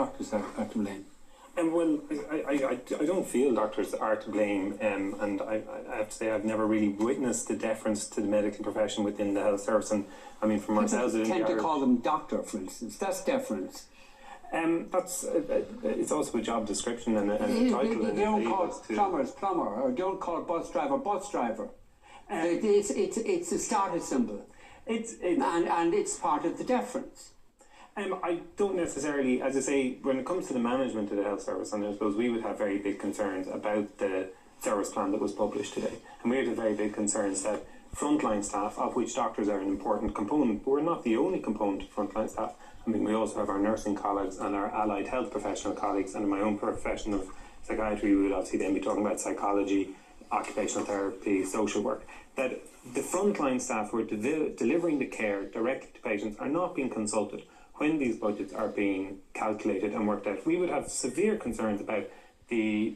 doctors are to blame? Well, I don't feel doctors are to blame, and I have to say I've never really witnessed the deference to the medical profession within the health service. And I mean, from ourselves, people tend to call them doctor, for instance. That's deference. That's it's also a job description and a title. They don't call plumbers plumber, or don't call bus driver bus driver. It's a status symbol. And it's part of the deference. I don't necessarily, as I say, when it comes to the management of the health service, and I suppose we would have very big concerns about the service plan that was published today. And we would have very big concerns that frontline staff, of which doctors are an important component, but we're not the only component of frontline staff. I mean, we also have our nursing colleagues and our allied health professional colleagues, and in my own profession of psychiatry, we would obviously then be talking about psychology, occupational therapy, social work, that the frontline staff who are delivering the care directly to patients are not being consulted when these budgets are being calculated and worked out. We would have severe concerns about the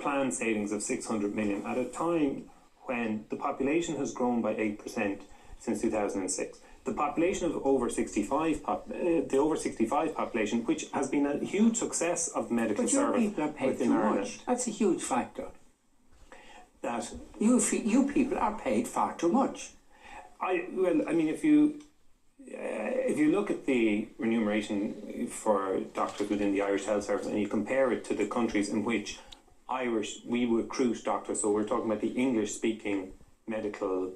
planned savings of 600 million at a time when the population has grown by 8% since 2006. The population of over 65, the over 65 population, which has been a huge success of medical service people are paid within too Ireland. much. That's a huge factor. That you people are paid far too much. If you look at the remuneration for doctors within the Irish Health Service and you compare it to the countries in which we recruit doctors, so we're talking about the English-speaking medical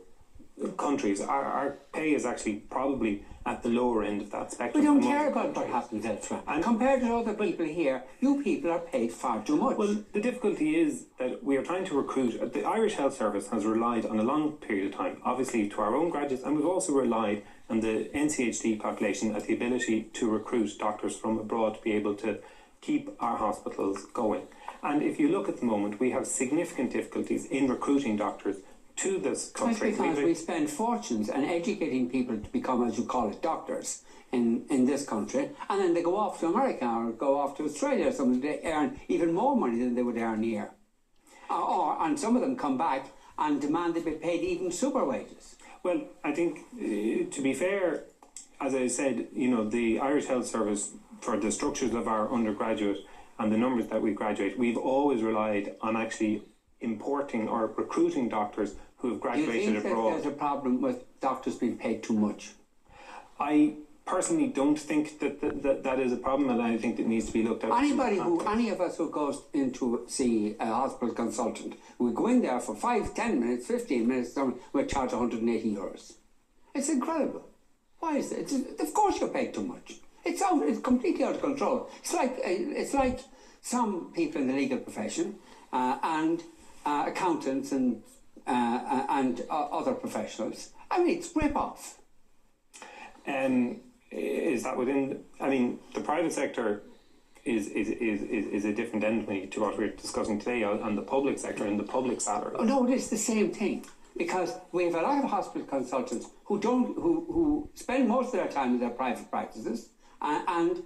countries, our pay is actually probably at the lower end of that spectrum. We don't care about what happens elsewhere. And compared to other people here, you people are paid far too much. Well, the difficulty is that we are trying to recruit. The Irish Health Service has relied on a long period of time, obviously to our own graduates, and we've also relied on the NCHD population at the ability to recruit doctors from abroad to be able to keep our hospitals going. And if you look at the moment, we have significant difficulties in recruiting doctors to this country. That's because we spend fortunes in educating people to become, as you call it, doctors in this country, and then they go off to America or go off to Australia or something. They earn even more money than they would earn here. And some of them come back and demand they be paid even super wages. Well, I think, to be fair, as I said, the Irish Health Service, for the structures of our undergraduate and the numbers that we graduate, we've always relied on actually importing or recruiting doctors who have graduated abroad. Do you think that there's a problem with doctors being paid too much? I personally don't think that is a problem, and I think it needs to be looked at. Any of us who goes in to see a hospital consultant, we go in there for 5, 10 minutes, 15 minutes, we're charged €180. It's incredible. Why is it? Of course you're paid too much. It's completely out of control. It's like some people in the legal profession and accountants and other professionals. I mean, it's rip-off. Is that within? I mean, the private sector is a different entity to what we're discussing today on the public sector and the public salary. Oh no, it's the same thing, because we have a lot of hospital consultants who spend most of their time in their private practices and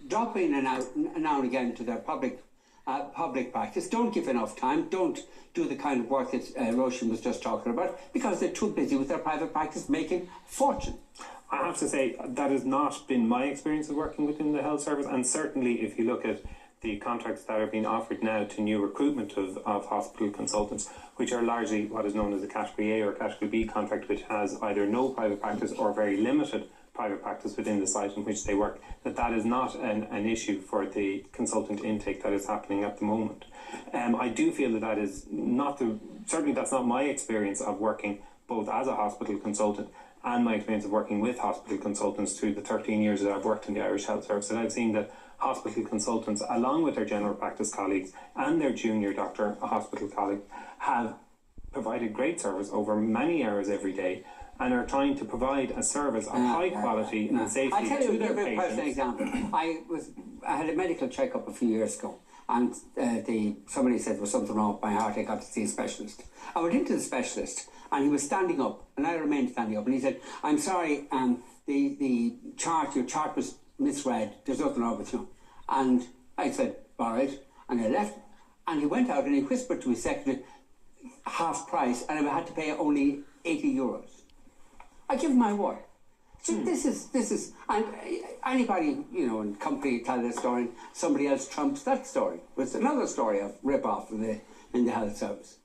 drop in and out now and again to their public practice, don't give enough time, don't do the kind of work that Roshan was just talking about, because they're too busy with their private practice making fortune. I have to say that has not been my experience of working within the health service, and certainly if you look at the contracts that are being offered now to new recruitment of hospital consultants, which are largely what is known as a Category A or Category B contract, which has either no private practice or very limited private practice within the site in which they work, that is not an issue for the consultant intake that is happening at the moment. I do feel that is not certainly that's not my experience of working both as a hospital consultant and my experience of working with hospital consultants through the 13 years that I've worked in the Irish Health Service. And I've seen that hospital consultants, along with their general practice colleagues and their junior doctor hospital colleagues, have provided great service over many hours every day and are trying to provide a service of high quality and safety to their patients. I'll tell you a personal example. I had a medical checkup a few years ago, and somebody said there was something wrong with my heart. I got to see a specialist. I went into the specialist, and he was standing up, and I remained standing up, and he said, "I'm sorry, your chart was misread. There's nothing wrong with you." And I said, "All right," and I left, and he went out and he whispered to his secretary, "Half price," and I had to pay only €80. I give my word. See, this is, and anybody, you know, in company tell this story, somebody else trumps that story. It's another story of rip-off in the health service.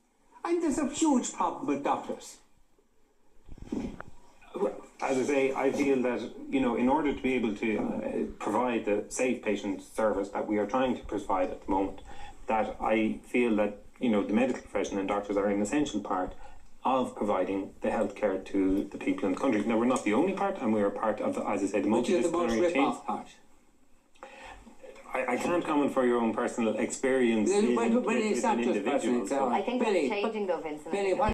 And there's a huge problem with doctors. As I say, I feel that, you know, in order to be able to provide the safe patient service that we are trying to provide at the moment, that I feel that, you know, the medical profession and doctors are an essential part of providing the healthcare to the people in the country. Now, we're not the only part, and we're a part of, as I say, the But you're the most multidisciplinary team. rip-off part. I can't comment for your own personal experience Well, with it's not an just individual. personal, it's but- I think Billy, that's changing though, Vincent. Billy, what